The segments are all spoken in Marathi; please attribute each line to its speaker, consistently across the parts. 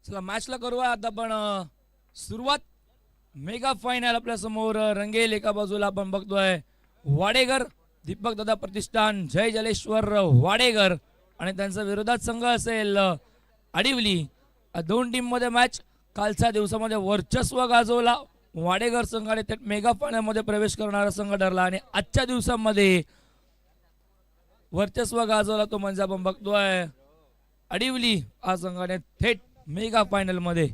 Speaker 1: चला मॅचला करूया आता आपण सुरुवात. मेगा फायनल आपल्या समोर रंगेल. एका बाजूला आपण बघतोय वाडेगर दीपक दादा प्रतिष्ठान जय जलेश्वर वाडेगर आणि त्यांचा विरोधात संघ असेल आडिवली. दोन टीम मध्ये मॅच. कालच्या दिवसामध्ये वर्चस्व गाजवला वाडेगर संघाने थेट मेगा फायनल मध्ये प्रवेश करणारा संघ ठरला आणि आजच्या दिवसामध्ये वर्चस्व गाजवला तो म्हणजे आपण बघतोय आडिवली हा संघाने थेट मेगा फायनल मध्ये.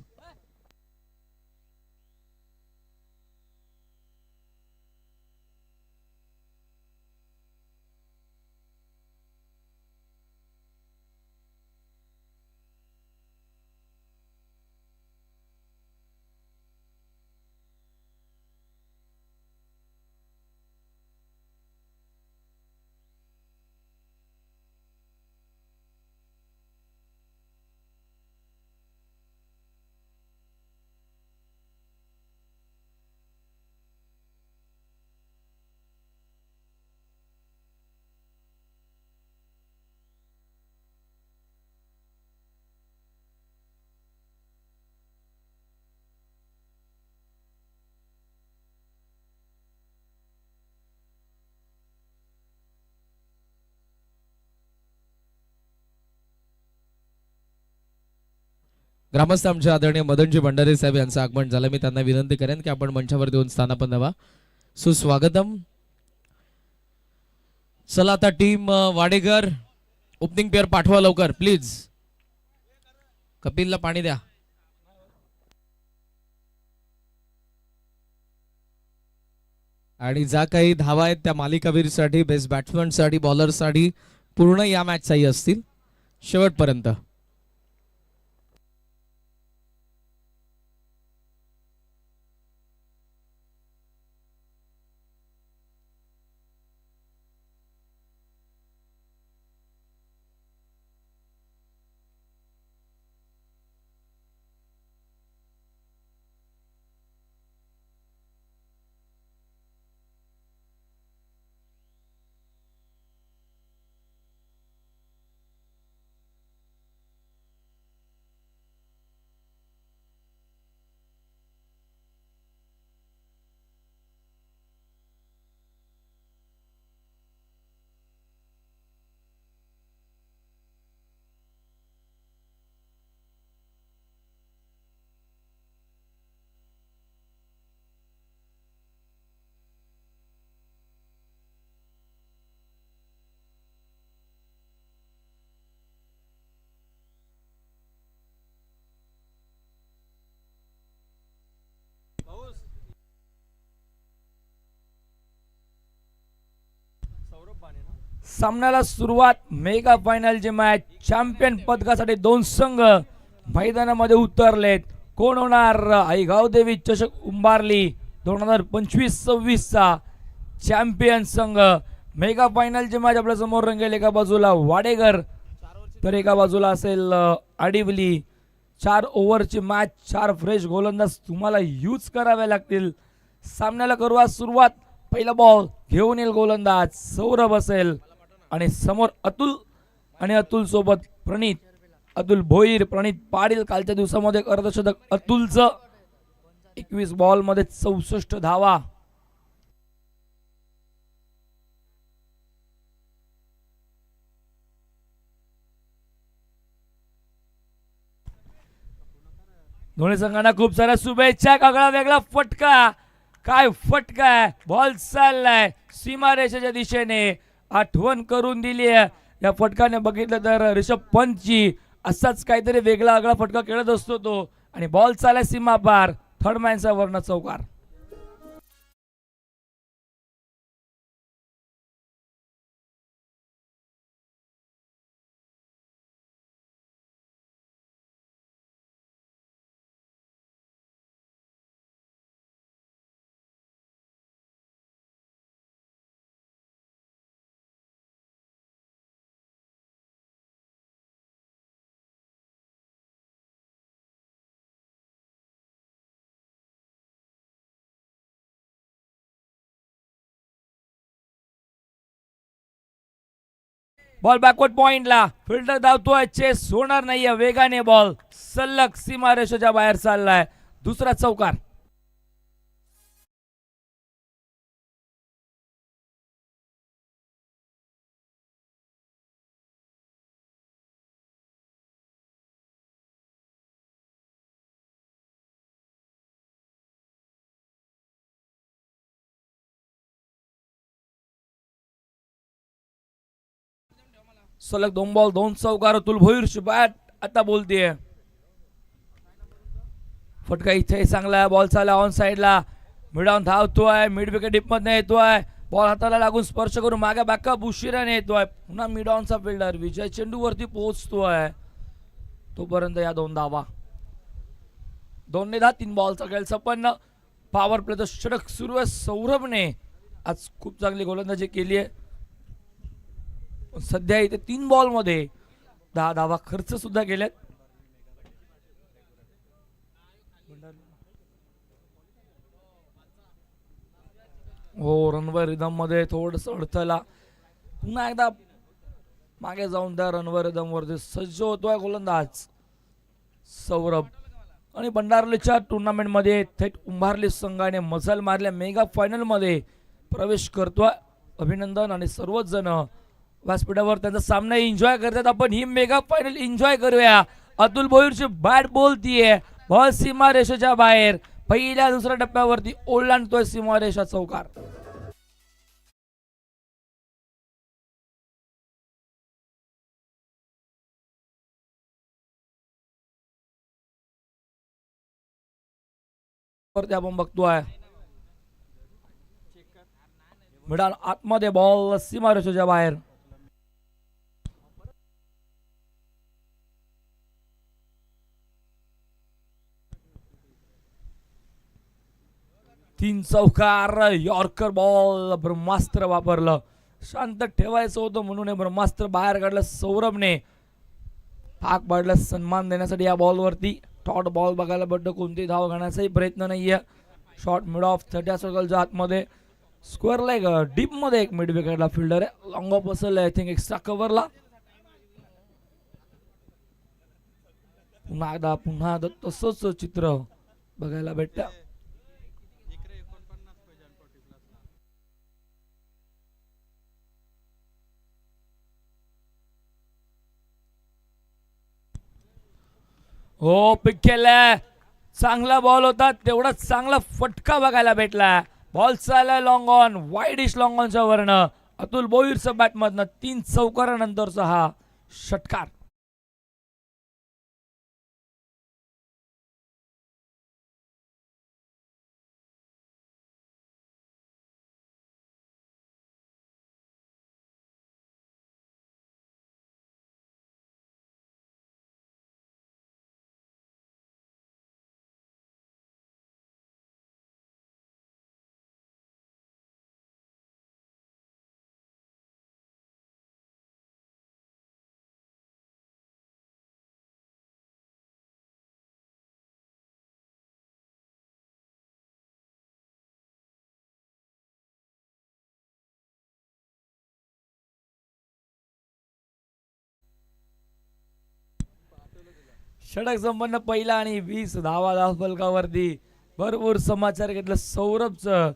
Speaker 2: ग्रामस्थ आमचे आदरणीय मदनजी भंडारे साहेब यांचं आगमन झालं. मी त्यांना विनंती करेन की आपण मंचावर देऊन स्थानापन्न व्हा. सुस्वागतम. चला आता टीम वाडेगर ओपनिंग पेअर पाठवा लवकर प्लीज. कपिलला पाणी द्या. आणि ज्या काही धावा आहेत त्या मालिकावीरसाठी, बेस्ट बॅट्समनसाठी, बॉलरसाठी पूर्ण या मॅचचाही असतील शेवटपर्यंत.
Speaker 1: सामन्याला सुरुवात. Mega फायनलची match. चॅम्पियन पदकासाठी दोन संघ मैदानामध्ये उतरलेत. कोण होणार आईगाव देवी चषक उंबारली 2025-26 चा चॅम्पियन संघ. मेगा फायनलची मॅच आपल्या समोर रंगेल. एका बाजूला वाडेगर तर एका बाजूला असेल आडिवली. 4 ओव्हरची मॅच. 4 फ्रेश गोलंदाज तुम्हाला यूज करावे लागतील. सामन्याला करूया सुरुवात. पहिला बॉल घेऊन येईल गोलंदाज सौरभ असेल आणि समोर अतुल आणि अतुल सोबत प्रणित. अतुल भोईर, प्रणित पाटील. कालच्या दिवसामध्ये अर्धशतक अतुलचं. 21 बॉल मध्ये 64 धावा. दोन्ही संघांना खूप साऱ्या शुभेच्छा. आगळा वेगळा फटका. काय फटका आहे. बॉल चाललाय सीमारेषेच्या दिशेने. आठवण करून दिली आहे या फटकाने. बघितलं तर ऋषभ पंतची असाच काहीतरी वेगळा आगळा फटका खेळत असतो तो. आणि बॉल चाललाय सीमा पार. थर्ड मॅनचा वर्ण चौकार. बॉल बॅकवर्ड पॉइंटला. फिल्डर धावतोय. चेस होणार नाहीये. वेगाने बॉल सलग सीमारेषेच्या बाहेर चाललाय. दुसरा चौकार. सलग 2 बॉल 2 चौकार. अतुल भोईरची बॅट आता बोलतीये. फटका इथे चांगला बॉल चालला ऑन साइडला. मिडॉन धावतोय. मिड विकेट डीप मध्ये येतोय. बॉल हाताला लागून स्पर्श करून मागे बॅकअप उशिराने येतोय. पुन्हा मिडॉनचा फिल्डर विजय चेंडू वरती पोहोचतोय. तोपर्यंत या 2 धावा. 2-10 3 बॉलचा खेळ संपन्न. पॉवर प्लेचं षटक सुरू आहे. सौरभने आज खूप चांगली गोलंदाजी केली आहे. सध्या इथे 3 बॉल मध्ये 10 धावा खर्च सुद्धा केलेत. हो रनवर रिदम मध्ये थोडस अडथळा. पुन्हा एकदा मागे जाऊन त्या रनवर रिदम वरती सज्ज होतोय गोलंदाज सौरभ. आणि भंडारलीच्या टुर्नामेंट मध्ये थेट उंबारली संघाने मजल मारल्या मेगा फायनल मध्ये प्रवेश करतोय. अभिनंदन. आणि सर्वच जण व्यासपीठावर त्यांचा सामना एन्जॉय करतात. आपण ही मेगा फायनल एन्जॉय करूया. अतुल भोईरची बॅट बोलतीये. बॉल सीमा रेषेच्या बाहेर. पहिल्या दुसऱ्या टप्प्यावरती ओलांडतोय सीमारेषा चौकार. वरती आपण बघतोय मिडाल आतमध्ये. बॉल सीमारेषेच्या बाहेर. तीन चौकार. Yorker ball. ब्रह्मास्त्र वापरलं. शांत ठेवायचं होतं म्हणून ब्रह्मास्त्र बाहेर काढलं सौरभने. पाक बाडला सन्मान देण्यासाठी या बॉल वरती टॉट बॉल बघायला भेटतो. कोणती धाव घेण्याचाही प्रयत्न नाहीये. शॉर्ट मिड ऑफ 30 सर्कलच्या आतमध्ये. स्क्वेअर लेग डीप मध्ये एक मिड विकेटला फिल्डर आहे. लॉंग ऑफ असेल आय थिंक एक्स्ट्रा कव्हरला. पुन्हा तसंच चित्र बघायला भेटतं. हो पिक केलाय. चांगला बॉल होता. तेवढा चांगला फटका बघायला भेटला. बॉल चाललाय लॉंग ऑन. वाईडिश लॉंग ऑनच्या वरन. अतुल भोईरच्या बॅट मधनं 3 चौकारानंतरचा हा षटकार. षटक संपन्न पहिला आणि 20 धावा धाव फलकावरती. भरपूर समाचार घेतलं सौरभचं.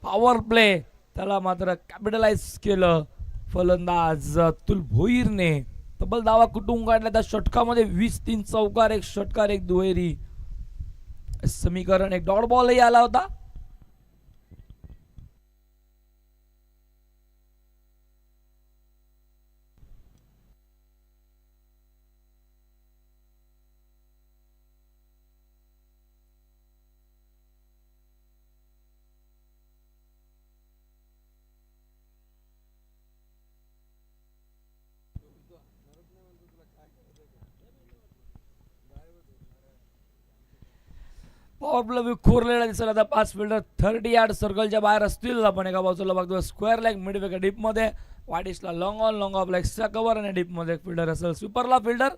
Speaker 1: पॉवर प्ले त्याला मात्र कॅपिटलाइज केलं फलंदाज अतुल भोईरने. तब्बल धावा कुटुंब काढला त्या षटकामध्ये. 20-3 चौकार. एक षटकार एक दुहेरी समीकरण. एक डॉट बॉलही आला होता. पॉवर प्ले विखुरलेला दिसला. आता 5 फिल्डर 30 यार्ड सर्कलच्या बाहेर असतील. आपण एका बाजूला बघतो square leg mid wicket deep मध्ये. वाडिशला long on long off extra cover आणि डीप मध्ये एक फिल्डर असेल. स्वीपरला फिल्डर.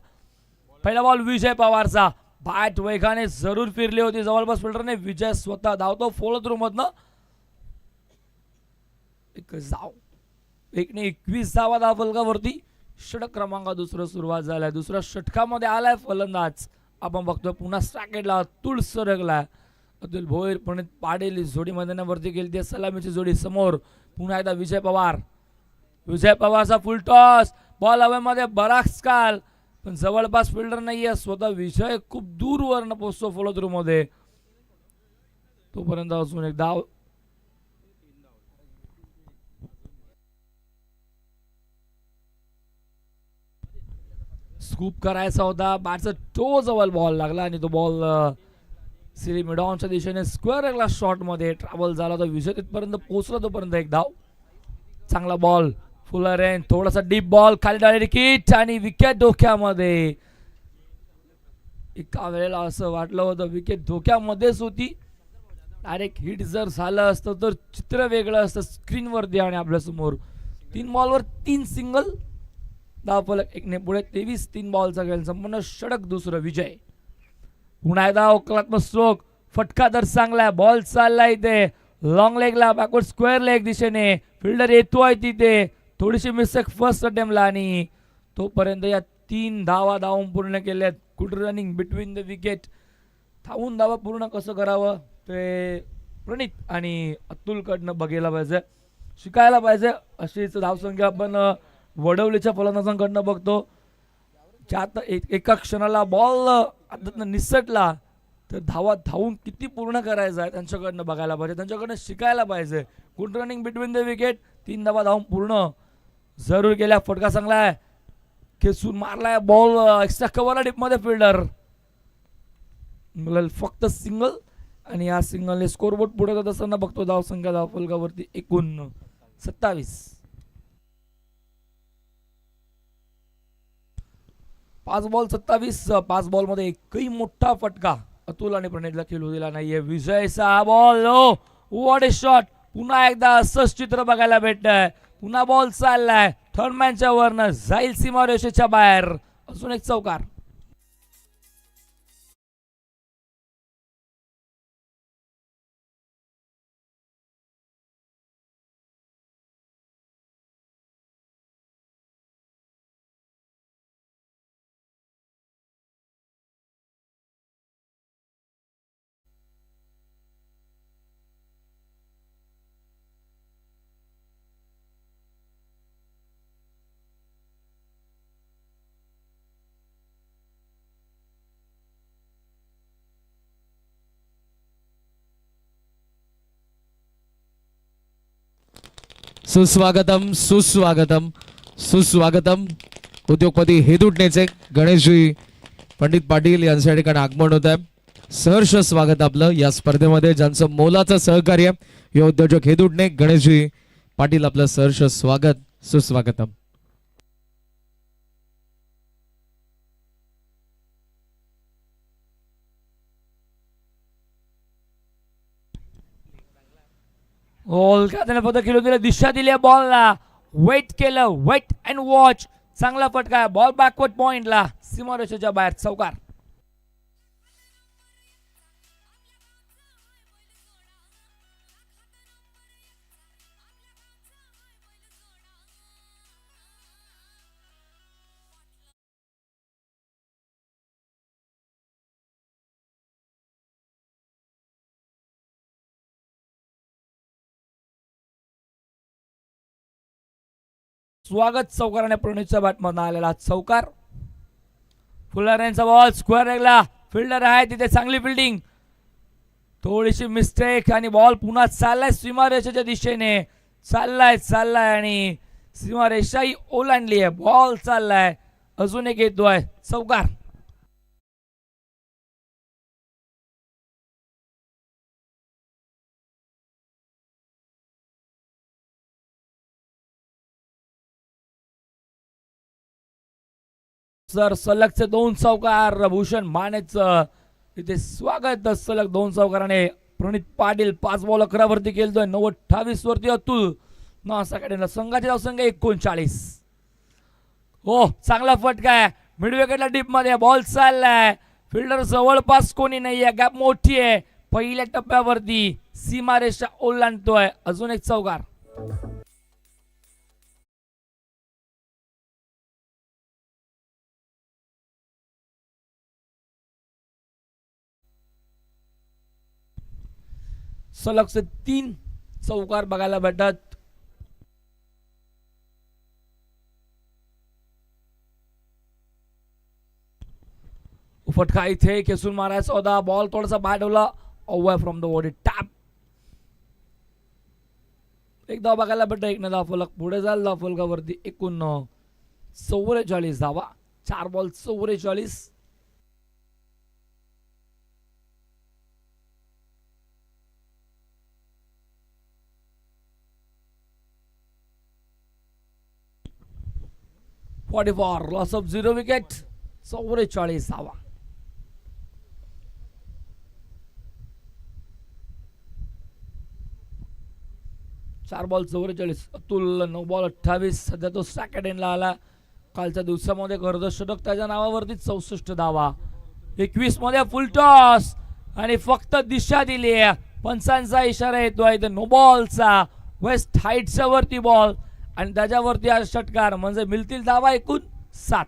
Speaker 1: पहिला बॉल विजय पवारचा. बॅट वेगाने जरूर फिरली होती जवळपास फिल्डरने. विजय स्वतः धावतो फॉलो थ्रू मधनं. एक धाव. 1-21 धावा धाव फलकावरती. षटक क्रमांक दुसरं सुरुवात झालाय. दुसऱ्या षटकामध्ये आलाय फलंदाज आपण बघतोय पुन्हा स्ट्राकेटला अतुल सरगला. अतुल भोईर प्रणित पाटील ही जोडी मैदानावरती गेली. ती सलामीची जोडी समोर पुन्हा एकदा विजय पवार. विजय पवारचा फुल टॉस, बॉल हवेमध्ये बराच काल, पण जवळपास फिल्डर नाहीये. स्वतः विजय खूप दूरवरनं पोहोचतो फॉलो थ्रू मध्ये. तोपर्यंत अजून एक धाव. स्कूप करायचा होता, बॅटचा टो जवळ बॉल लागला आणि तो बॉल सिरी मिडॉनच्या दिशेने स्क्वेअरला शॉट मध्ये ट्रॅव्हल झाला. तो विजय तिथपर्यंत पोहोचला. तोपर्यंत एक धाव. चांगला बॉल, फुलर एन, थोडासा डीप बॉल, खाली डायरेक्ट विकेट आणि विकेट धोक्यामध्ये. एका वेळेला असं वाटलं होतं विकेट धोक्यामध्येच होती. डायरेक्ट हिट जर झालं असतं तर चित्र वेगळं असतं स्क्रीनवरती. आणि आपल्या समोर 3 बॉलवर 3 सिंगल, धावफलक 1 ने पुढे. 23 3 बॉलचा खेळ संपूर्ण षटक. दुसरं विजय. पुन्हा एकदा होकारात्मक स्ट्रोक, फटका तर चांगला. बॉल चाललाय इथे लॉंग लेगला, बॅकवर्ड स्क्वेअर लेग दिशेने. फिल्डर येतोय तिथे, थोडीशी मिस्टेक फर्स्ट अटेम्प्टला आणि तोपर्यंत या 3 धावा धावून पूर्ण केल्यात. Good running between the wicket. धावून धावा पूर्ण कसं करावं ते प्रणित आणि अतुल कडनं बघायला पाहिजे, शिकायला पाहिजे. अशीच धावसंख्या आपण वडवलीच्या फलंदाजांकडनं बघतो. ज्यात एका क्षणाला बॉल आदतनं निसटला तर धावून किती पूर्ण करायचं आहे त्यांच्याकडनं बघायला पाहिजे, त्यांच्याकडनं शिकायला पाहिजे. Good running between the wicket. 3 धावा धावून पूर्ण जरूर केल्या. फटका चांगला आहे, खेचून मारलाय बॉल एक्स्ट्रा कव्हरला डीपमध्ये. फिल्डर फक्त सिंगल आणि या सिंगलने स्कोरबोर्ड पुढे जात असताना बघतो. धावसंख्या धावफलकावरती एकूण 27. 5 बॉल 27. 5 बॉल मध्ये एकही मोठा फटका अतुल आणि प्रणितला खेळू दिला नाहीये. विजयचा बॉल, व्हॉट ए शॉट. पुन्हा एकदा असंच चित्र बघायला भेटतंय. पुन्हा बॉल चाललाय, थर्डमॅनच्या वरनं जाईल सीमारेषेच्या बाहेर. अजून एक चौकार.
Speaker 2: सुस्वागतम सुस्वागतम सुस्वागतम. उद्योगपती हेदुटणेचे गणेशजी पंडित पाटील यांच्या ठिकाणी आगमन होत आहे. सहर्ष स्वागत आपलं या स्पर्धेमध्ये, ज्यांचं मोलाचं सहकार्य हे उद्योजक हेदुटणे गणेशजी पाटील. आपलं सहर्ष स्वागत, सुस्वागतम.
Speaker 1: त्याने फक्त खेळू दिलं, दिशा दिली बॉलला. वेट केलं, वेट अँड वॉच. चांगला फटका, बॉल बॅकवर्ड पॉइंटला, सीमारेषेच्या बाहेर. चौकार. स्वागत चौकाराने प्रणितच्या बॅटमधून आलेला चौकार. फुलर यांचा बॉल स्क्वेअर रेगला, फिल्डर आहे तिथे, चांगली फिल्डिंग, थोडीशी मिस्टेक आणि बॉल पुन्हा चाललाय सीमारेषेच्या दिशेने. चाललाय आणि सीमारेषाही ओलांडली आहे. बॉल चाललाय, अजून एक येतोय. चौकार. सर सलगचे 2 चौकार. भूषण मानेच इथे स्वागत. सलग 2 चौकाराने प्रणित पाटील 5 बॉल 11 वरती खेळतोय. 28 वरती अतुल. संघाची धावसंख्या 39. हो, चांगला फटका आहे, मिड विकेटला डीप मध्ये. बॉल चाललाय, फिल्डर जवळपास कोणी नाहीये, गॅप मोठी आहे. पहिल्या टप्प्यावरती सीमारेषा ओलांडतोय. अजून एक चौकार. सलगचे 3 चौकार बघायला भेटत. फटका इथे खेचून मारायचा होता. बॉल थोडासा बाहेर ठेवला. Away from the body tap. एक धाव बघायला भेटत. एक धाव फलक पुढे जाईल. धाव फलकावरती एकूण 44 धावा. 4 बॉल 44. Loss of 0 wicket. 44 धावा. चार बॉल 44. अतुल 9 बॉल 28. सध्या तो सेकंड एंडला आला. कालच्या दिवसामध्ये कर्जशतक त्याच्या नावावरती 64 धावा. 21 मध्ये फुल टॉस आणि फक्त दिशा दिली. पंचांचा इशारा येतो इथे नो बॉलचा. वेस्ट हाईटच्या वरती बॉल आणि त्याच्यावरती हा षटकार म्हणजे मिळतील धावा एकूण 7.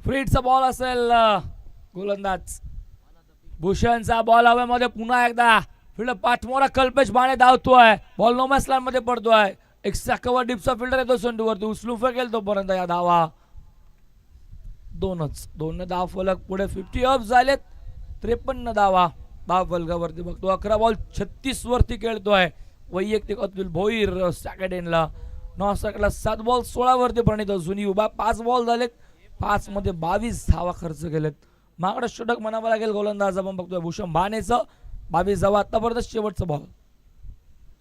Speaker 1: फ्रीडचा बॉल असेल. गोलंदाज भूषणचा बॉल हवेमध्ये पुन्हा एकदा फिल्डर पाठमोरा कल्पेश बाणे धावतोय. बॉल नोमॅन्स मध्ये पडतोय. एक कव्हर डिपचा फिल्डर येतो संडूवरती. उचलून फेकेल तोपर्यंत या धावा 2 धाव फलक पुढे 50 अप झालेत. 53 धावा धाव फलकावरती बघतो. 11 बॉल 36 वरती खेळतोय वैयक्तिक अतुल भोईर सेकंड एंडला. नॉसकला 7 बॉल 16 वरती प्रणित जुनी उभा. 5 बॉल झालेत. 5 मध्ये 22 धावा खर्च केलेत. मागडं षटक म्हणावं लागेल गोलंदाज आपण बघतोय भूषण बाणेचं. 22 धावा आतापर्यंत. शेवटचा बॉल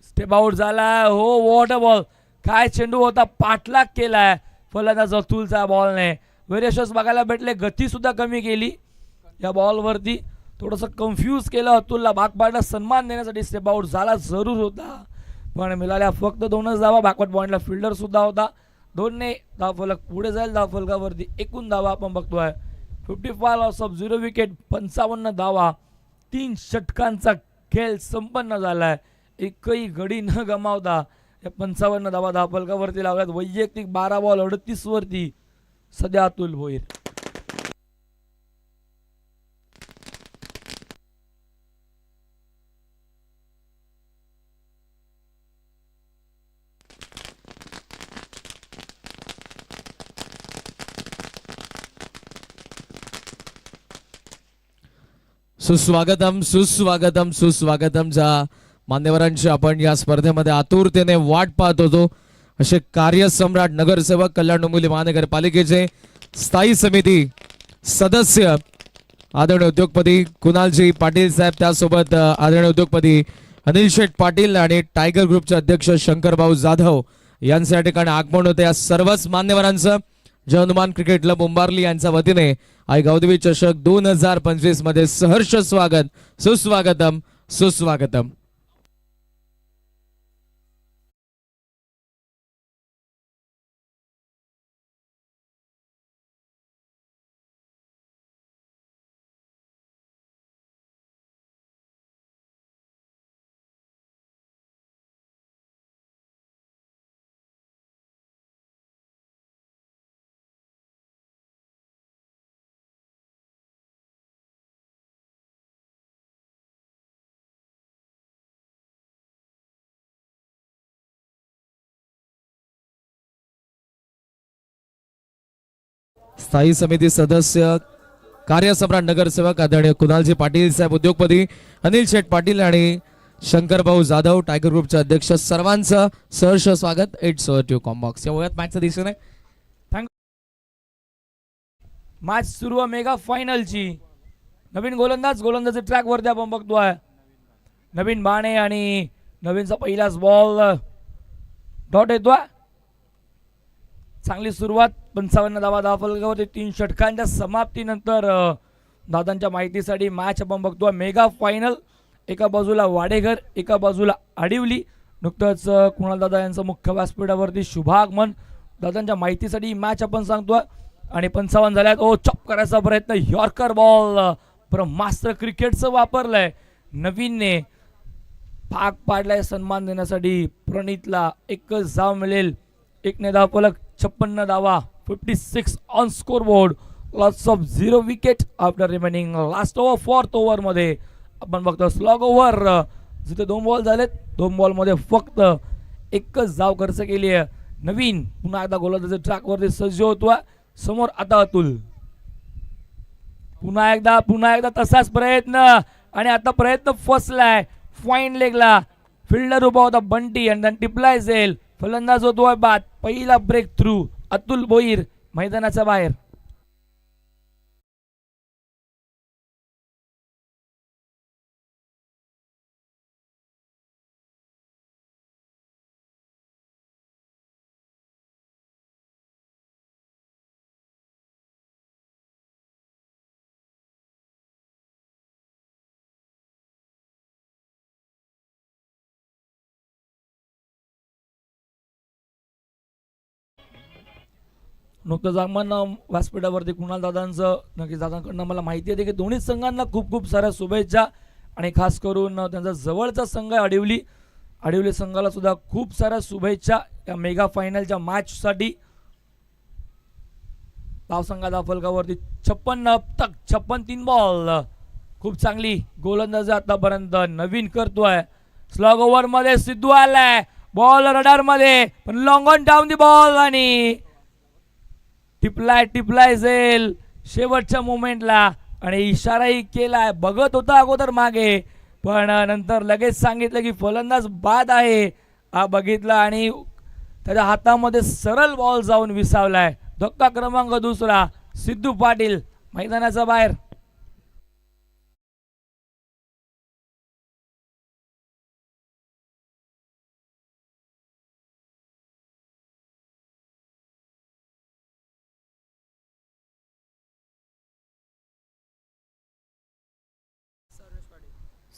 Speaker 1: स्टेप आउट झाला. हो वॉट अ बॉल. काय चेंडू होता. पाठलाग केलाय फलंदाज अतुलचा बॉलने. व्हेरिएशन्स बघायला भेटले. गती सुद्धा कमी केली या बॉलवरती. थोडंसं कन्फ्यूज केलं अतुलला. भाग पाडला. सन्मान देण्यासाठी स्टेप आउट झाला जरूर होता पण मिळाल्या फक्त 2च धावा. बॅकवर्ड पॉइंटला फिल्डर सुद्धा होता. 2ने धाव फलक पुढे जाईल. धाव फलकावरती एकूण धावा आपण बघतोय 55 लॉस ऑफ 0 विकेट. 55 धावा. 3 षटकांचा खेळ संपन्न झालाय. एकही गडी न गमावता या 55 धावा धाव फलकावरती लावल्यात. वैयक्तिक 12 बॉल 38 वरती सध्या अतुल भोईर.
Speaker 2: सुस्वागतम सुस्वागतम सुस्वागतम. ज्या मान्यवरांची आपण या स्पर्धेमध्ये आतुरतेने वाट पाहत होतो असे कार्यसम्राट नगरसेवक कल्याण डोंबिवली महानगरपालिकेचे स्थायी समिती सदस्य आदरणीय उद्योगपती कुणालजी पाटील साहेब. त्यासोबत आदरणीय उद्योगपती अनिल शेठ पाटील आणि टायगर ग्रुपचे अध्यक्ष शंकरभाऊ जाधव यांचे या ठिकाणी आगमन होते. या सर्वच मान्यवरांचं जय हनुमान क्रिकेट क्लब उंबारली यांच्या वतीने आई गावदेवी चषक 2025 मध्ये सहर्ष स्वागत. सुस्वागतम सुस्वागतम. स्थायी समिती सदस्य कार्यसम्राट नगरसेवक आदरणीय कुणालजी पाटील साहेब, उद्योगपती अनिल शेठ पाटील आणि शंकरभाऊ जाधव टायगर ग्रुपचे अध्यक्ष, सर्वांचं सहर्ष स्वागत. It's over to combox. या वयात मॅचचं दिसून आहे
Speaker 1: मॅच सुरू आहे मेगा फायनलची. नवीन गोलंदाजी ट्रॅक वरती आपण बघतोय. नवीन बाणे आणि नवीनचा पहिलाच बॉल डॉट येतोय. चांगली सुरुवात. 55 धावा फलकावरती 3 षटकांच्या समाप्तीनंतर दादांच्या माहितीसाठी मॅच आपण बघतोय मेगा फायनल. एका बाजूला वाडेघर, एका बाजूला आडिवली. नुकतंच कुणाल दादा यांचं मुख्य व्यासपीठावरती शुभागमन. दादांच्या माहितीसाठी मॅच आपण सांगतोय. आणि 55 झाल्यात. ओ चॉप करायचा प्रयत्न, यॉर्कर बॉल मास्टर क्रिकेटचं वापरलंय नवीनने. भाग पाडलाय सन्मान देण्यासाठी प्रणितला. एकच धाव मिळेल. 1 धाव फलक, 56 धावा, 56 on score board. Lots of 0 wicket after remaining last over 4th over मध्ये आपण बघतो स्लॉग ओव्हर. जिथे 2 बॉल झालेत, 2 बॉल मध्ये फक्त एकच धाव खर्च केली आहे. नवीन पुन्हा एकदा गोलंदाजी ट्रॅक वरती सज्ज होतोय. समोर आता अतुल. पुन्हा एकदा तसाच प्रयत्न आणि आता प्रयत्न फसलाय. फाईन लेगला फिल्डर उभा होता बंटी आणि टिपलाय जाईल. फलंदाज होतोय बाद. पहिला ब्रेक थ्रू अतुल भोईर मैदानाच्या बाहेर. नुकतंच आगमन व्यासपीठावरती कुणाल दादांचं. नक्कीच दादांकडनं मला माहिती आहे की दोन्ही संघांना खूप खूप साऱ्या शुभेच्छा. आणि खास करून त्यांचा जवळचा संघ आहे आडिवली संघाला सुद्धा खूप साऱ्या शुभेच्छा या मेगा फायनलच्या मॅचसाठी. धावसंघाच्या फलकावरती 56 तक 56 3 बॉल. खूप चांगली गोलंदाजी आतापर्यंत नवीन करतोय. स्लॉग ओव्हर मध्ये सिद्धू आलाय. बॉल रडार मध्ये पण long on down the ball आणि टिपलाय जाईल शेवटच्या मोमेंटला. आणि इशाराही केलाय. बघत होता अगोदर मागे पण नंतर लगेच सांगितलं की फलंदाज बाद आहे. हा बघितला आणि त्याच्या हातामध्ये सरळ बॉल जाऊन विसावलाय. धक्का क्रमांक 2. सिद्धू पाटील मैदानाच्या बाहेर.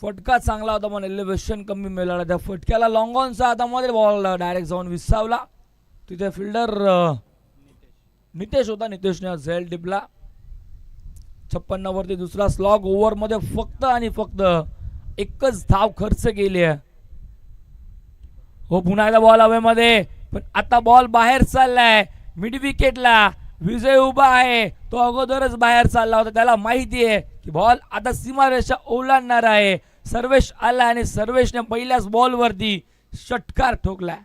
Speaker 1: फटका चांगला होता पण एलिव्हेशन कमी मिळाला. त्या फटक्याला लॉंग ऑनचा हातामध्ये बॉल डायरेक्ट जाऊन विसावला. तिथे फिल्डर नितेश होता. नितेशने झेल टिपला. 56 वरती दुसरा स्लॉग ओव्हर मध्ये फक्त आणि फक्त एकच धाव खर्च केली आहे. हो पुन्हा एकदा बॉल हवेमध्ये पण आता बॉल बाहेर चाललाय. मिड विकेटला विजय उभा आहे. तो अगोदरच बाहेर चालला होता. त्याला माहिती आहे की बॉल आता सीमारेषा ओलांडणार आहे. सर्वेश आला आणि सर्वेशने पहिल्याच बॉल वरती षटकार ठोकलाय.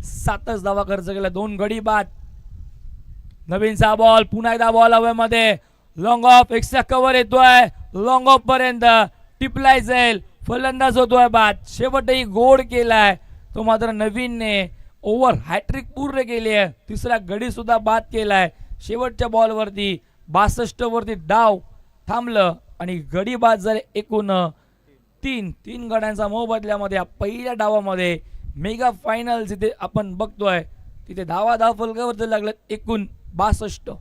Speaker 1: सातच धावा खर्च केला. 2 गडी बाद. नवीनचा बॉल पुन्हा एकदा बॉल हवेमध्ये. लॉंग ऑफ एक्स्ट्रा कव्हर येतोय. लॉंग ऑफ पर्यंत टिपलाय जाईल. फलंदाज होतोय बाद. शेवटही गोड केलाय तो मात्र नवीनने. ओव्हर हॅट्रिक पूर्ण केली आहे. तिसरा गडी सुद्धा बाद केलाय. शेवटच्या बॉल वरती 62 वरती डाव थांबलं आणि गडी बाद झाले. एकूण 3 गड्यांचा मोबदल्यामध्ये पहिल्या डावामध्ये मेगा फायनल जिथे आपण बघतोय तिथे धावा फलकावरती लागलेत एकूण 62.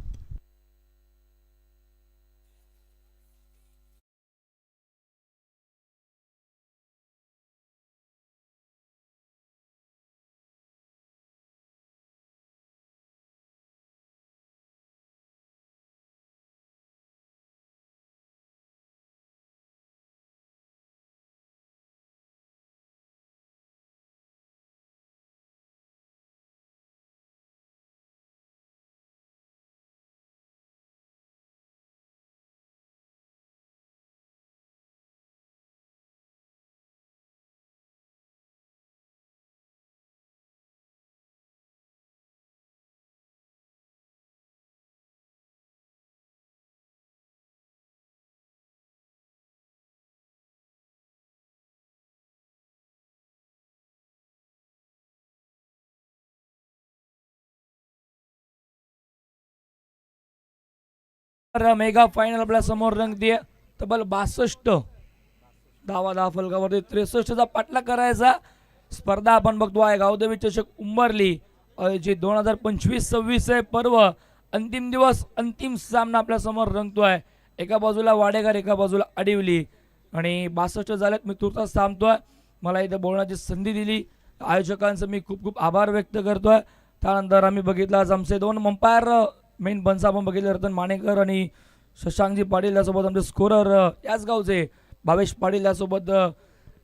Speaker 1: तर मेगा फायनल आपल्या समोर रंगतीये. तब्बल 62 धावा फलकावरती 63चा पाठलाग करायचा. स्पर्धा आपण बघतो आहे गावदेवी चषक उंबरली जे 2025-26 आहे पर्व. अंतिम दिवस अंतिम सामना आपल्या समोर रंगतोय. एका बाजूला वाडेकर एका बाजूला अडिवली आणि 62 झालेत. मी तुर्तास थांबतोय. मला इथे बोलण्याची संधी दिली आयोजकांचं मी खूप खूप आभार व्यक्त करतोय. त्यानंतर आम्ही बघितलं आज आमचे दोन अंपायर मेन पंच आपण बघितले रतन मानेकर आणि शशांकजी पाटील यासोबत आमचे स्कोरर याच गावचे भावेश पाटील यासोबत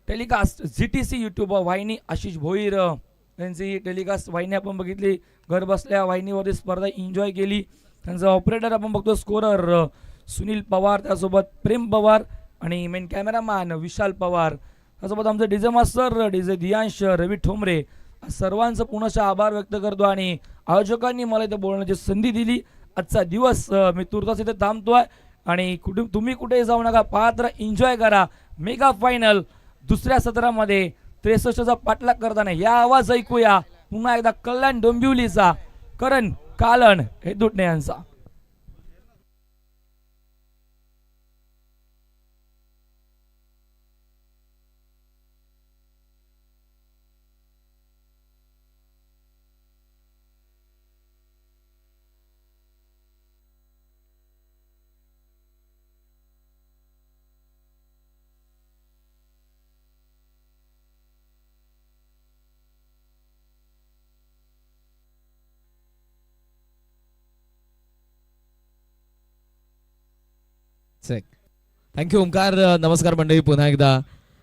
Speaker 1: टेलिकास्ट ZTC यूट्यूब वाहिनी आशिष भोईर यांची टेलिकास्ट वाहिनी आपण बघितली. घर बसल्या वाहिनीवरती स्पर्धा एन्जॉय केली. त्यांचा ऑपरेटर आपण बघतो स्कोरर सुनील पवार त्यासोबत प्रेम पवार आणि मेन कॅमेरामॅन विशाल पवार त्यासोबत आमचे डीजे मास्टर डीजे दियांश रवी ठोंबरे सर्वांचं पुनश्च आभार व्यक्त करतो आणि आयोजकांनी मला इथे बोलण्याची संधी दिली. आजचा दिवस मी तुर्तास इथे थांबतोय आणि तुम्ही कुठे जाऊ नका. पाहत राहा एन्जॉय करा. मेगा फायनल दुसऱ्या सत्रामध्ये 63चा पाठलाग करताना या आवाज ऐकूया पुन्हा एकदा कल्याण डोंबिवलीचा करण कालन हे दुटणे यांचा.
Speaker 2: थँक्यू ओंकार. नमस्कार मंडळी, पुन्हा एकदा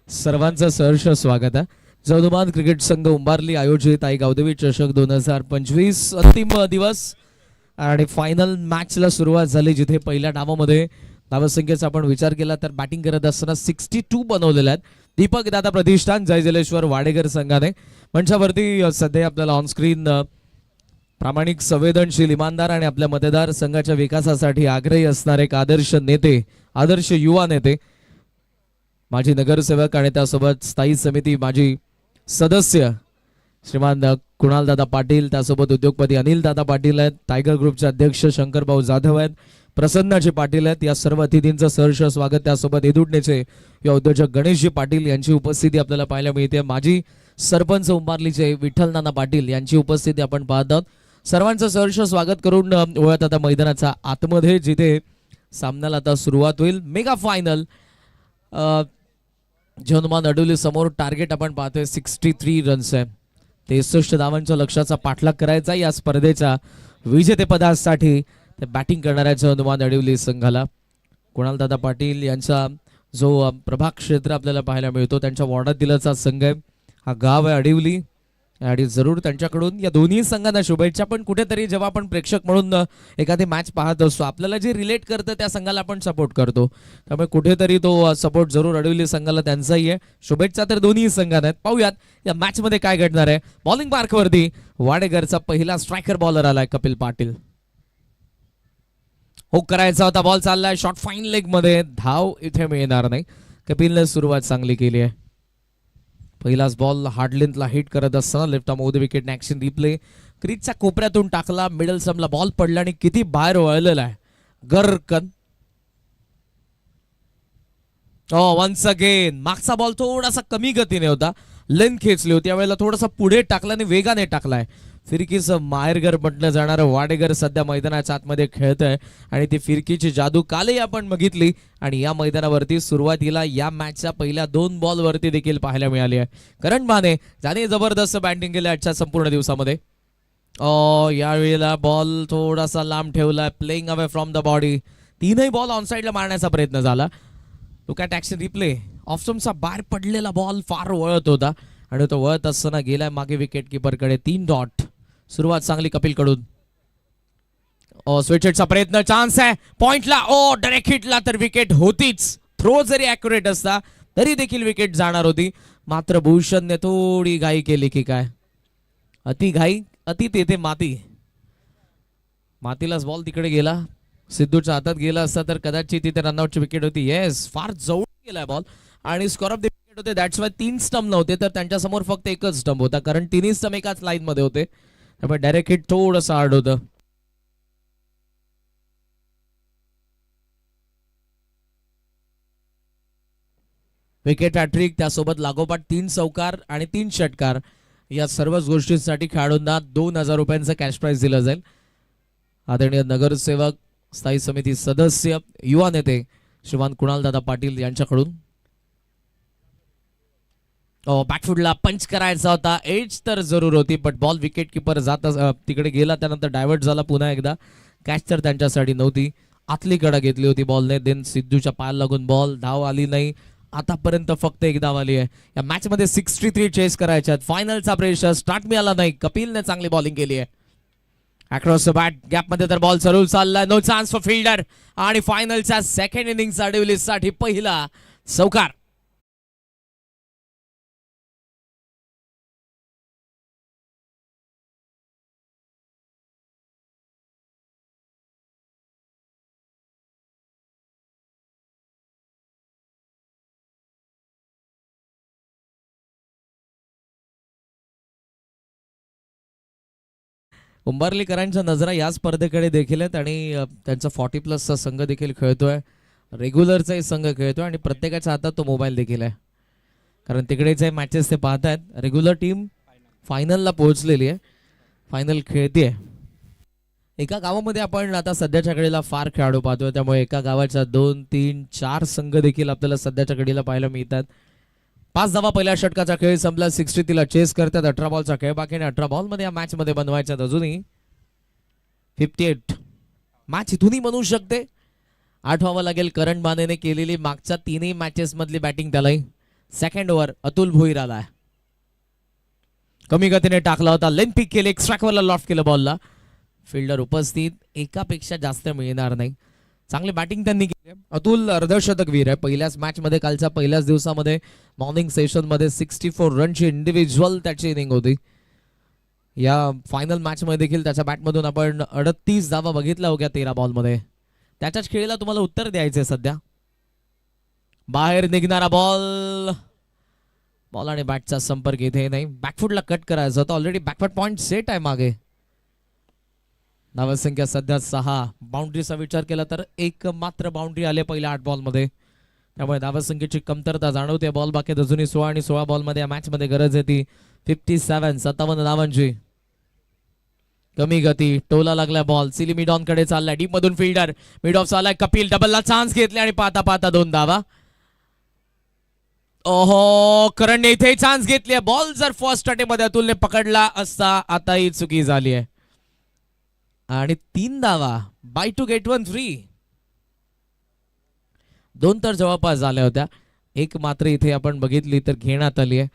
Speaker 2: सर्वांचं सहर्ष स्वागत आहे. जौनुमान क्रिकेट संघ उंबारली आयोजित आई गावदेवी चषक 2025 अंतिम दिवस आणि फायनल मॅचला सुरुवात झाली जिथे पहिल्या डावामध्ये धावसंख्येचा आपण विचार केला तर बॅटिंग करत असताना 62 बनवलेल्या आहेत. दीपक दादा प्रतिष्ठान जय जलेश्वर वाडेकर संघाने मंचावरती सध्या आपल्याला ऑनस्क्रीन प्रामाणिक संवेदनशील इमानदार आणि आपल्या मतदार संघाच्या विकासासाठी आग्रही असणारे एक आदर्श नेते आदर्श युवा नेते माजी नगरसेवक आणि त्यासोबत स्थायी समिती माजी सदस्य श्रीमान कुणाल दादा पाटील त्यासोबत उद्योगपती अनिल दादा पाटील आहेत. टायगर ग्रुपचे अध्यक्ष शंकरभाऊ जाधव आहेत. प्रसन्नाजी पाटील आहेत. या सर्व अतिथींचं सहर्ष स्वागत. त्यासोबत एदुटणेचे या उद्योजक गणेशजी पाटील यांची उपस्थिती आपल्याला पाहायला मिळते. माजी सरपंच उंबारलीचे विठ्ठल नाना पाटील यांची उपस्थिती आपण पाहत आहोत. सर्वांचं सहर्ष स्वागत करून वळत आता मैदानाचा आतमध्ये जिथे सामन्याला आता सुरुवात होईल. मेगा फायनल जनुमान अडोली समोर टार्गेट आपण पाहतोय 63 रन्स आहे. 63 धावांच्या लक्ष्याचा पाठलाग करायचा या स्पर्धेच्या विजेतेपदासाठी ते बॅटिंग करणाऱ्या जनुमान अडोली संघाला. कुणालदादा पाटील यांचा जो प्रभाग क्षेत्र आपल्याला पाहायला मिळतो त्यांच्या वॉर्डात दिल्याचा संघ आहे. हा गाव आहे अडिवली आणि जरूर त्यांच्याकडून या दोन्ही संघांना शुभेच्छा. पण कुठेतरी जेव्हा आपण प्रेक्षक म्हणून एखादी मॅच पाहत असतो आपल्याला जे रिलेट करतं त्या संघाला आपण सपोर्ट करतो. त्यामुळे कुठेतरी तो सपोर्ट जरूर अडवली संघाला त्यांचाही आहे. शुभेच्छा तर दोन्ही संघांना आहेत. पाहूयात या मॅच मध्ये काय घडणार आहे. बॉलिंग मार्कवरती वाडेकरचा पहिला स्ट्रायकर बॉलर आलाय कपिल पाटील. हुक करायचा होता बॉल चाललाय शॉर्ट फाईन लेग मध्ये धाव इथे मिळणार नाही. कपिलने सुरुवात चांगली केली आहे. पहिलाच बॉल हार्ड लेंथला हिट करत असताना left arm over wicket action replay क्रीजच्या कोपऱ्यातून टाकला. मिडल समला बॉल पडला आणि किती बाहेर वळलेला आहे गरकन. वन्स अगेन मागचा बॉल थोडासा कमी गतीने होता. लेंथ खेचली होती यावेळेला थोडासा पुढे टाकला आणि वेगाने टाकलाय. फिरकीचं माहेरघर म्हटलं जाणारं वाडेकर सध्या मैदानाच्या आतमध्ये खेळतंय आणि ती फिरकीची जादू कालही आपण बघितली आणि या मैदानावरती सुरुवातीला या मॅचच्या पहिल्या 2 बॉलवरती देखील पाहायला मिळाली आहे. करण माने ज्याने जबरदस्त बॅटिंग केली आजच्या संपूर्ण दिवसामध्ये. यावेळेला बॉल थोडासा लांब ठेवलाय playing away from the body. 3ही बॉल ऑन साइडला मारण्याचा प्रयत्न झाला. लुक ॲट ॲक्शन रिप्ले ऑफस्टम्पचा बाहेर पडलेला बॉल फार वळत होता आणि तो वळत असताना गेलाय मागे विकेट किपरकडे. 3 डॉट. सुरुवात चांगली कपिल कडून. स्विचचा प्रयत्न चान्स आहे पॉइंटला. डायरेक्ट हिटला तर विकेट होतीच. थ्रो जरी ॲक्युरेट असता तरी देखील विकेट जाणार होती. मात्र भूषणने थोडी घाई केली की काय. अति घाई अति तेथे माती. मातीलाच बॉल तिकडे गेला. सिद्धूच्या हातात गेला असता तर कदाचित तिथे रनआउटची विकेट होती. येस फार जवळ गेलाय बॉल आणि स्कोर ऑफ द विकेट होते. दॅट्स वाय 3 स्टंप नव्हते तर त्यांच्या समोर फक्त एकच स्टंप होता कारण 3ही स्टंप एकाच लाईन मध्ये होते. त्यामुळे डायरेक्ट हिट थोडंसं हार्ड होतं. विकेट हॅट्रिक, त्यासोबत लागोपाठ 3 चौकार आणि 3 षटकार, या सर्वच गोष्टींसाठी खेळाडूंना 2,000 रुपयांचं कॅश प्राइज दिलं जाईल. आदरणीय नगरसेवक, स्थायी समिती सदस्य, युवा नेते श्रीमान कुणालदादा पाटील यांच्याकडून बॅकफुटला पंच करायचा होता. एज तर जरूर होती, बट बॉल विकेट किपर जात तिकडे गेला, त्यानंतर डायव्हर्ट झाला पुन्हा एकदा. कॅच तर त्यांच्यासाठी नव्हती, आतली कडा घेतली होती बॉलने. देन सिद्धूच्या पायाला लागून बॉल, धाव आली नाही. आतापर्यंत फक्त एक धाव आली आहे. या मॅच मध्ये 63 चेस करायच्यात. फायनलचा प्रेशर, स्टार्ट मिळाला नाही. कपिलने चांगली बॉलिंग केली आहे. अक्रॉस द बॅट गॅप मध्ये तर बॉल सरळ चाललाय. No chance for fielder. आणि फायनलच्या सेकंड इनिंगचा डेव्हिलिस साठी पहिला चौकार. उंबरलीकरांच्या नजरा या स्पर्धेकडे देखील आहेत आणि त्यांचा 40+ संघ देखील खेळतोय. रेग्युलरचाही संघ खेळतोय आणि प्रत्येकाच्या हातात तो मोबाईल देखील आहे, कारण तिकडेचे मॅचेस ते पाहत आहेत. रेग्युलर टीम फायनलला पोहोचलेली आहे, फायनल खेळते. एका गावामध्ये आपण आता सध्याच्या घडीला फार खेळाडू पाहतोय, त्यामुळे एका गावाच्या 2, 3, 4 संघ देखील आपल्याला सध्याच्या घडीला पाहायला मिळतात. 5 धावा पहिल्या षटकाचा खेळ संपला. 63 चेस करतात. 18 बॉलचा खेळ बाकी आणि 18 बॉल मध्ये या मॅच मध्ये बनवायच्यात अजूनही 58. मॅच इथूनही बनवू शकते. आठवावं लागेल करण बानेने केलेली मागच्या 3ही मॅचेस मधली बॅटिंग. त्यालाही सेकंड ओव्हर अतुल भोईर आला, कमी गतीने टाकला होता. लेन पिक केले, एक्स्ट्रा कव्हरला लॉफ्ट केलं बॉलला. फिल्डर उपस्थित, एकापेक्षा जास्त मिळणार नाही. चांगली बॅटिंग त्यांनी केली. अतुल अर्धशतक वीर आहे. पहिल्याच मॅच मध्ये, कालच्या पहिल्याच दिवसामध्ये मॉर्निंग सेशन मध्ये 64 रनची इंडिव्हिज्युअल त्याची इनिंग होती. या फायनल मॅच मध्ये देखील त्याच्या बॅटमधून आपण 38 धावा बघितल्या होत्या 13 बॉल मध्ये. त्याच्याच खेळीला तुम्हाला उत्तर द्यायचंय सध्या. बाहेर निघणारा बॉल, बॉल आणि बॅटचा संपर्क इथे नाही. बॅकफुटला कट करायचा होता. ऑलरेडी बॅकफुट पॉइंट सेट आहे मागे. धावसंख्या सध्या 6. बाउंड्रीचा विचार केला तर एक मात्र बाउंड्री आले पहिल्या 8 बॉल मध्ये, त्यामुळे धावसंख्येची कमतरता जाणवते. बॉल बाकी अजूनही 16 आणि 16 बॉल मध्ये या मॅच मध्ये गरज आहे ती 57 धावांची. कमी गती, टोला लागलाय बॉल. सिली मिड ऑन कडे चाललाय. डीप मधून फिल्डर, मिड ऑफ चाललाय. कपिल डबलला चान्स घेतले आणि पाहता पाहता 2 धावा. ओहो, करणने इथे चान्स घेतली. बॉल जर फर्स्ट अटेम्प्ट मध्ये अतुलने पकडला असता, आता ही चुकी झाली आहे. आणि 3 धावा. By to get 1 free. 2 तर जवळपास झाल्या होत्या, एक मात्र इथे आपण बघितली तर घेण्यात आली आहे,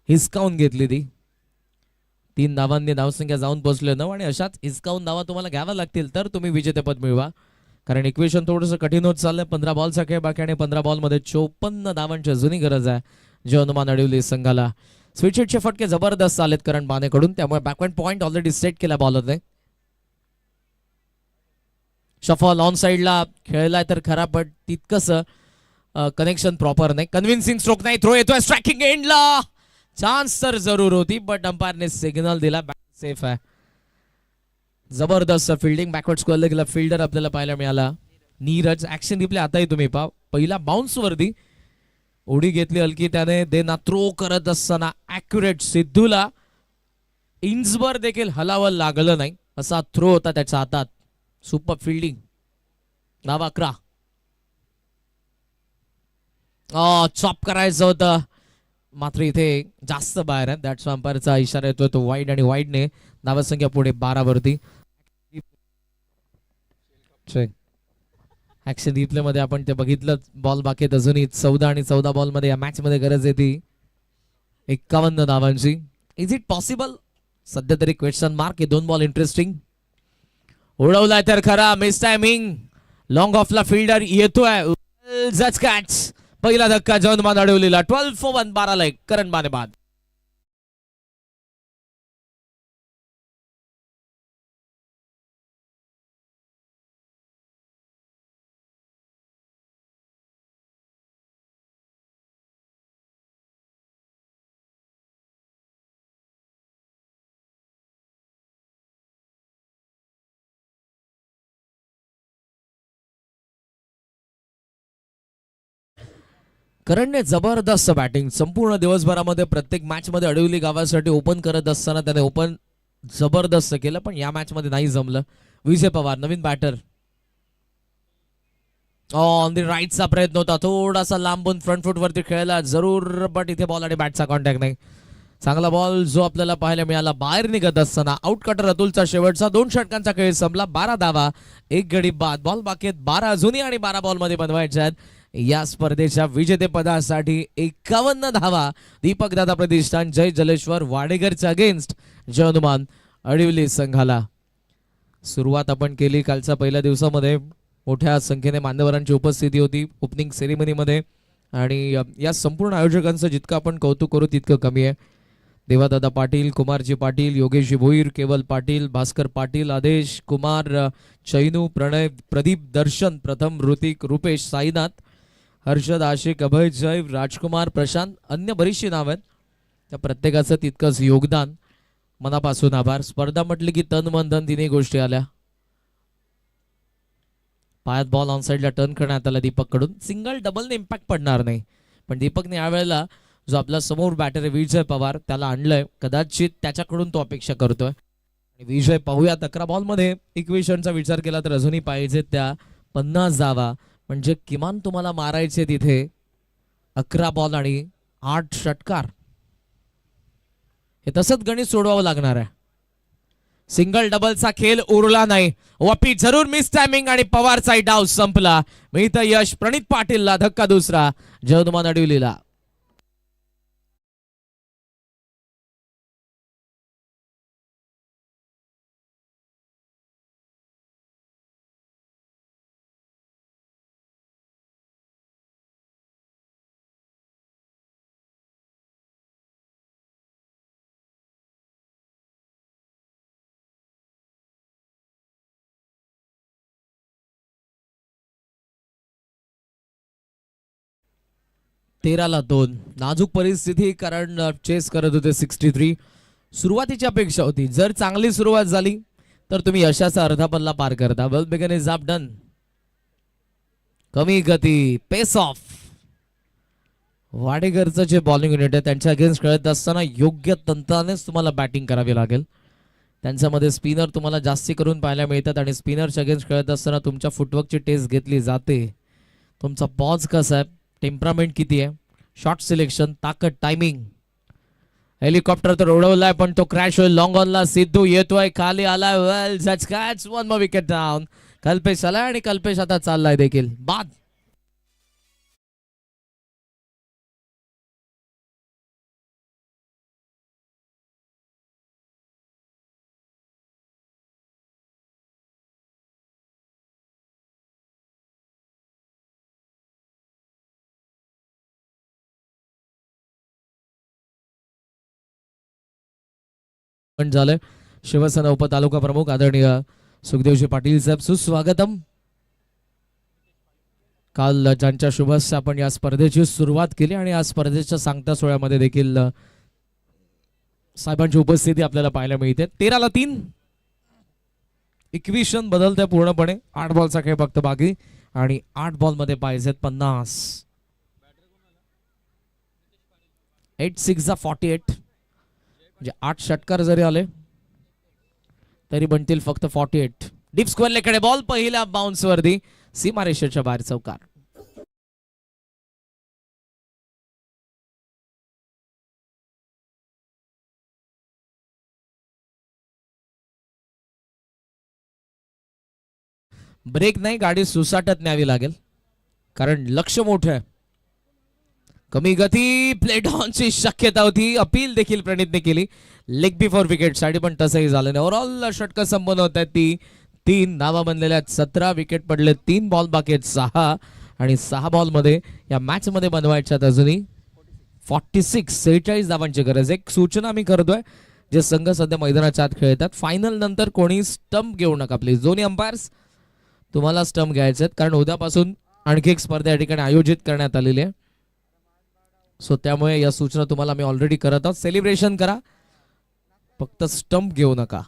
Speaker 2: हिसकावून घेतली ती. 3 धावांनी धावसंख्या जाऊन पोहोचले 9 आणि अशाच हिसकावून धावा तुम्हाला घ्याव्या लागतील तर तुम्ही विजेतेपद मिळवा, कारण इक्वेशन थोडंसं कठीण होत चाललंय. 15 बॉलचा खेळ बाकी आणि 15 बॉल मध्ये 54 धावांची अजूनही गरज आहे. जे अनुमान अडवली संघाला. स्विच फटके जबरदस्त आलेत करण बानेकडून, त्यामुळे बॅकवर्ड पॉइंट ऑलरेडी सेट केला बॉलरने. शफल ऑन साइडला खेळलाय तर खरा, पण तितकंस कनेक्शन प्रॉपर नाही. कन्व्हिन्सिंग स्ट्रोक नाही. थ्रो येतोय स्ट्रायकिंग एंडला. चान्स तर जरूर होती, बट अंपायरने सिग्नल दिला. बॅट सेफ आहे. जबरदस्त फिल्डिंग. बॅकवर्ड स्क्वेअरला गेला फिल्डर आपल्याला पाहायला मिळाला. नीरज ऍक्शन रिप्ले आताही तुम्ही पहा. पहिला बाउन्स वरती उडी घेतली हलकी त्याने. देना थ्रो करत असताना ऍक्युरेट सिद्धूला इंचभर देखील हलावं लागलं नाही असा थ्रो होता त्याच्या हातात. Super fielding. नाव 11. चॉप करायचं होतं, मात्र इथे जास्त बाहेर आहे. दॅट्स अंपायरचा इशारा येतोय तो वाईड, आणि वाईडने धावसंख्या पुढे 12 वरती. ऍक्शन रिप्ले मध्ये आपण ते बघितलं. बॉल बाकी अजूनही 14 आणि 14 बॉल मध्ये या मॅच मध्ये गरज आहे ती 51 धावांची. Is it possible? सध्या तरी क्वेश्चन मार्क आहे. 2 बॉल इंटरेस्टिंग. उडवलाय तर खरा, मिस टायमिंग. लॉंग ऑफला फिल्डर येतोय. जज कॅच. पहिला धक्का जॉन मान अडवलेला. 12 for 1, 12 ला 1 करण बाने बाद. करणने जबरदस्त बॅटिंग संपूर्ण दिवसभरामध्ये प्रत्येक मॅच मध्ये अडवली गावासाठी ओपन करत असताना त्याने ओपन जबरदस्त केलं, पण या मॅच मध्ये नाही जमलं. विजय पवार नवीन बॅटर. ऑन दी राईटचा प्रयत्न होता, थोडासा लांबून फ्रंट फूट वरती खेळला जरूर, बट इथे बॉल आणि बॅटचा कॉन्टॅक्ट नाही. चांगला बॉल जो आपल्याला पाहायला मिळाला बाहेर निघत असताना. आउट कटर अतुलचा शेवटचा 2 षटकांचा खेळ संपला. 12 धावा 1 गडी बाद. बॉल बाकी आहेत 12 अजूनही आणि 12 बॉल मध्ये बनवायच्या आहेत. या स्पर्धेच्या विजेतेपदासाठी 51 धावा दीपक दादा प्रतिष्ठान जय जलेश्वर वाडेकरच्या अगेन्स्ट जय हनुमान अडविली संघाला. सुरुवात आपण केली कालच्या पहिल्या दिवसामध्ये. मोठ्या संख्येने मान्यवरांची उपस्थिती होती ओपनिंग सेरेमनीमध्ये आणि या संपूर्ण आयोजकांचं जितकं आपण कौतुक करू तितकं कमी आहे. देवादादा पाटील, कुमारजी पाटील, योगेशजी भोईर, केवल पाटील, भास्कर पाटील, आदेश कुमार, चैनू, प्रणय, प्रदीप, दर्शन, प्रथम, ऋतिक, रुपेश, साईनाथ, हर्षद, आशिक, अभय, जय, राजकुमार, प्रशांत, अन्य बरीचशी नाव आहेत. त्या प्रत्येकाचं तितकंच योगदान. मनापासून आभार. स्पर्धा म्हटली की तन मन धन तिन्ही गोष्टी आल्या. पायात बॉल ऑन साईडला टर्न करण्यात आला दीपककडून. सिंगल डबलने इम्पॅक्ट पडणार नाही, पण दीपकने यावेळेला जो आपला समोर बॅटर आहे विजय पवार त्याला आणलंय. कदाचित त्याच्याकडून तो अपेक्षा करतोय. विजय पाहूयात 11 बॉलमध्ये इक्वेशनचा विचार केला तर अजूनही पाहिजे त्या 50 धावा, म्हणजे किमान तुम्हाला मारायचे तिथे 11 बॉल आणि 8 षटकार. हे तसंच गणित सोडवावं लागणार आहे. सिंगल डबलचा खेळ उरला नाही. वपी जरूर मिस टायमिंग आणि पवारचा डाव संपला. मिळतं यश प्रणित पाटीलला. धक्का दुसरा जय हनुमान अडविलीला. तेराला 2. नाजूक परिस्थिती, कारण चेस करत होते 63. सुरुवातीची अपेक्षा होती जर चांगली सुरुवात झाली तर तुम्ही यशाचा अर्धा पल्ला पार करता. Well begun is half done. कमी गती, पेस ऑफ. वाडेकरचं जे बॉलिंग युनिट आहे त्यांच्या अगेन्स्ट खेळत असताना योग्य तंत्रानेच तुम्हाला बॅटिंग करावी लागेल. त्यांच्यामध्ये स्पिनर तुम्हाला जास्ती करून पाहायला मिळतात आणि स्पिनरच्या अगेन्स्ट खेळत असताना तुमच्या फुटवर्कची टेस्ट घेतली जाते. तुमचा पॉज कसा आहे, टेम्परामेंट किती आहे, शॉट सिलेक्शन, ताकद, टायमिंग. हेलिकॉप्टर तर उडवलाय पण तो क्रॅश होईल. लॉंग ऑनला सिद्धू येतोय, खाली आलाय. वेल जज catch, one more wicket down. Kalpesh आलाय आणि कल्पेश आता चाललाय देखील बाद. पण झालंय. शिवसेना उपतालुका प्रमुख आदरणीय सुखदेवजी पाटील साहेब सुस्वागतम. काल ज्यांच्या शुभस्य आपण या स्पर्धेची सुरुवात केली आणि या स्पर्धेच्या सांगता सोहळ्यामध्ये देखील साहेबांची उपस्थिती आपल्याला पाहायला मिळते. 13ला 3. इक्वेशन बदलतंय पूर्णपणे. 8 बॉलचा खेळ फक्त बाकी आणि 8 बॉल मध्ये पाहिजेत 50. 8-6 48, म्हणजे 8 षटकार जरी आले तरी बनतील फक्त 48. डीप स्क्वेअर लेकडे बॉल पहिल्या बाउन्स वरती सीमारेषेच्या बाहेर चौकार. ब्रेक नाही, गाडी सुसाटत न्यावी लागेल कारण लक्ष मोठं आहे. कमी गती, प्लेट ऑनची शक्यता होती. अपील देखील प्रणितने केली लेग बिफोर विकेट साठी, पण तसंही झालं नाही. ओव्हरऑल षटकं संपन्न होत आहेत ती 3 धावा बनलेल्या आहेत. 17 विकेट पडले. 3 बॉल बाकी आहेत 6 आणि 6 बॉल मध्ये या मॅच मध्ये बनवायच्यात अजूनही 46 धावांची गरज. एक सूचना मी करतोय, जे संघ सध्या मैदानाच्या आत खेळतात फायनल नंतर कोणी स्टंप घेऊ नका प्लीज. दोन्ही अंपायर्स तुम्हाला स्टंप घ्यायचे आहेत कारण उद्यापासून आणखी एक स्पर्धा या ठिकाणी आयोजित करण्यात आलेली आहे. सो त्यामुळे या सूचना तुम्हाला मी ऑलरेडी करत आहोत. सेलिब्रेशन करा, फक्त स्टंप घेऊ नका.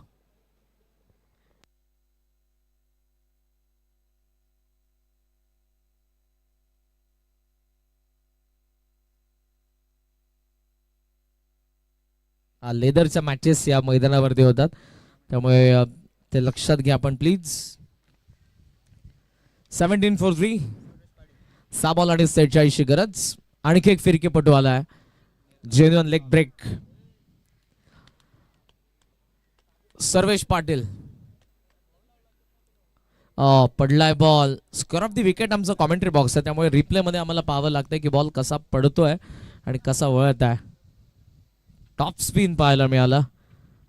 Speaker 2: लेदरच्या मॅचेस या मैदानावरती होतात, त्यामुळे ते लक्षात घ्या आपण प्लीज. 17 for 3 सहा बॉल आणि 43 गरज. आणखी एक फिरकीपटू आलाय, genuine leg break. Sarvesh Patil पडलाय ball. Square off the wicket आमचा कॉमेंट्री बॉक्स आहे, त्यामुळे रिप्ले मध्ये आम्हाला पाहावं लागतंय की बॉल कसा पडतोय आणि कसा वळत आहे. टॉप स्पिन पाहायला मिळाला.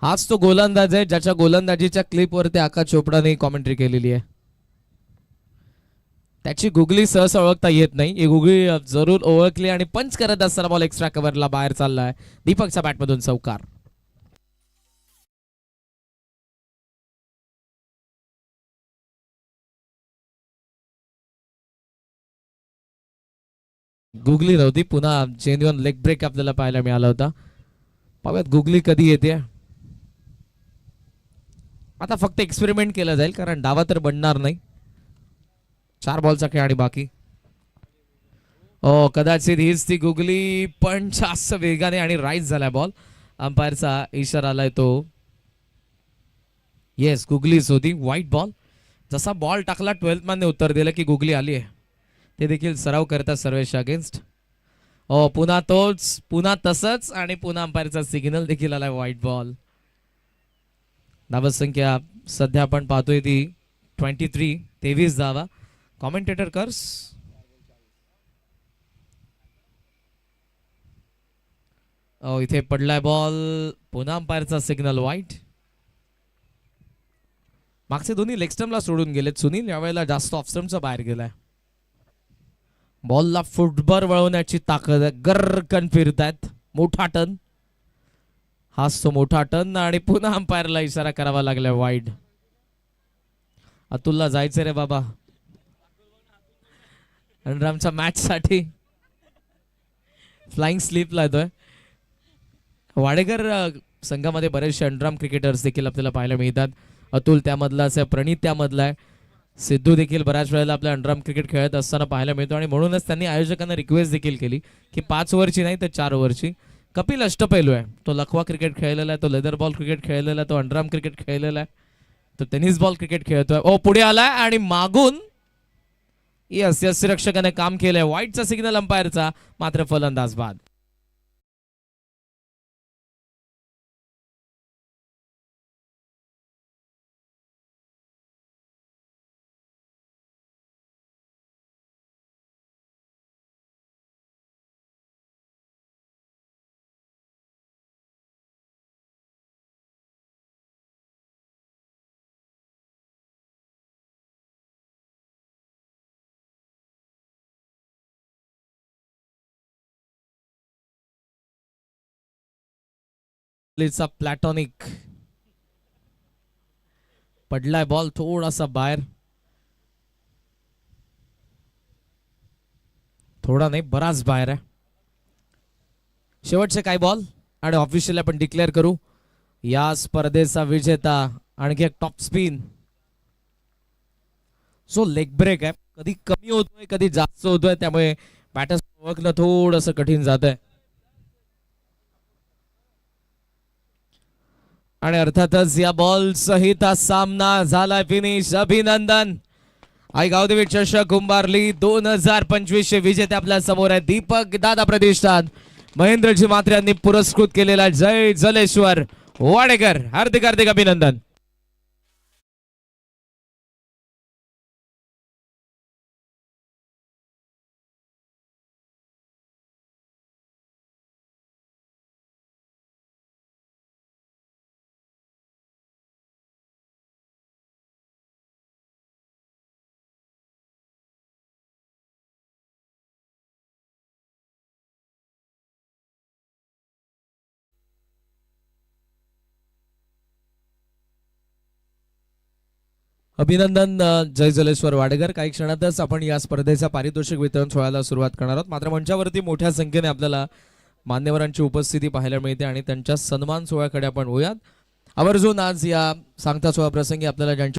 Speaker 2: हाच तो गोलंदाज आहे ज्याच्या गोलंदाजीच्या क्लिपवरती आकाश चोपडाने कॉमेंट्री केलेली आहे. त्याची गुगली सहसा ओळखता येत नाही, ही गुगली जरूर ओळखली आणि पंच करत असताना बॉल एक्स्ट्रा कव्हरला बाहेर चाललाय. दीपकच्या बॅटमधून चौकार. गुगली नव्हती, पुन्हा जेन्युइन लेग ब्रेक आपल्याला पाहायला मिळाला होता. पाहूयात गुगली कधी येते. आता फक्त एक्सपेरिमेंट केला जाईल, कारण डावा तर बनणार नाही. 4 बॉलचा खेळ आणि बाकी. कदाचित हीच ती गुगली, पण जास्त वेगाने आणि राईज झालाय बॉल. अंपायरचा इशारा आलाय तो. येस, गुगलीच होती. White ball. जसा बॉल टाकला 12th मॅनने उत्तर दिलं की गुगली आली आहे. ते देखील सराव करतात सर्वेश अगेन्स्ट. पुन्हा तोच, पुन्हा तसंच, आणि पुन्हा अंपायरचा सिग्नल देखील आलाय व्हाईट बॉल. धावसंख्या सध्या आपण पाहतोय ती 23 धावा. कॉमेंटेटर कर्स. इथे पडलाय बॉल. पुन्हा अंपायरचा सिग्नल व्हाईट. मागचे दोन्ही लेग स्टंपला सोडून गेलेत. सुनील यावेळेला जास्त ऑफ स्टंपचा बाहेर गेलाय. बॉलला फुटभर वळवण्याची ताकद आहे. गर्रकन फिरतायत. मोठा टर्न. हाच तो मोठा टर्न, आणि पुन्हा अंपायरला इशारा करावा लागला वाईड. अतुलला जायचं रे बाबा रणरामच्या मॅच साठी. फ्लाइंग स्लीपला येतोय. वाडेकर संघामध्ये बरेचसे अंडराम क्रिकेटर्स देखील आपल्याला पाहायला मिळतात. अतुल त्यामधला आहे, प्रणित त्यामधला आहे, सिद्धू देखील बऱ्याच वेळेला आपल्या अंडराम क्रिकेट खेळत असताना पाहायला मिळतो. आणि म्हणूनच त्यांनी आयोजकांना रिक्वेस्ट देखील केली की 5 ओव्हरची नाही तर 4 ओव्हरची. कपिल अष्टपैलू आहे, तो लखवा क्रिकेट खेळलेला आहे, तो लेदर बॉल क्रिकेट खेळलेला आहे, तो अंडराम क्रिकेट खेळलेला आहे, तो टेनिस बॉल क्रिकेट खेळतोय. पुढे आलाय आणि मागून यस रक्षकाने काम केलंय. व्हाईटचा सिग्नल अंपायरचा, मात्र फलंदाज बाद. प्लॅटॉनिक पडलाय बॉल थोडासा बाहेर. थोडा नाही, बराच बाहेर आहे. शेवटचे काय बॉल आणि ऑफिशियल आपण डिक्लेअर करू या स्पर्धेचा विजेता. आणखी एक top spin. So leg break आहे, कधी कमी होतोय कधी जास्त होतोय, त्यामुळे बॅटर्स ओळखणं थोडंसं कठीण जात आहे. आणि अर्थातच या बॉल सहित हा सामना झालाय फिनिश. अभिनंदन. आई गावदेवी चषक उंबारली 2025 विजेते आपल्या समोर आहे. दीपक दादा प्रतिष्ठान महेंद्रजी मात्रे यांनी पुरस्कृत केलेला जय जलेश्वर वाडेकर. हार्दिक हार्दिक अभिनंदन. अभिनंदन जय जलेश्वर वाडेकर. काही क्षणातच आपण या स्पर्धेचा पारितोषिक वितरण सोहळ्याला सुरुवात करणार आहोत. मात्र मंचावरती मोठ्या संख्येने आपल्याला मान्यवरांची उपस्थिती पाहायला मिळते आणि त्यांच्या सन्मान सोहळ्याकडे आपण होऊयात. आवर्जून आज या सांगता सोहळा प्रसंगी आपल्याला ज्यांची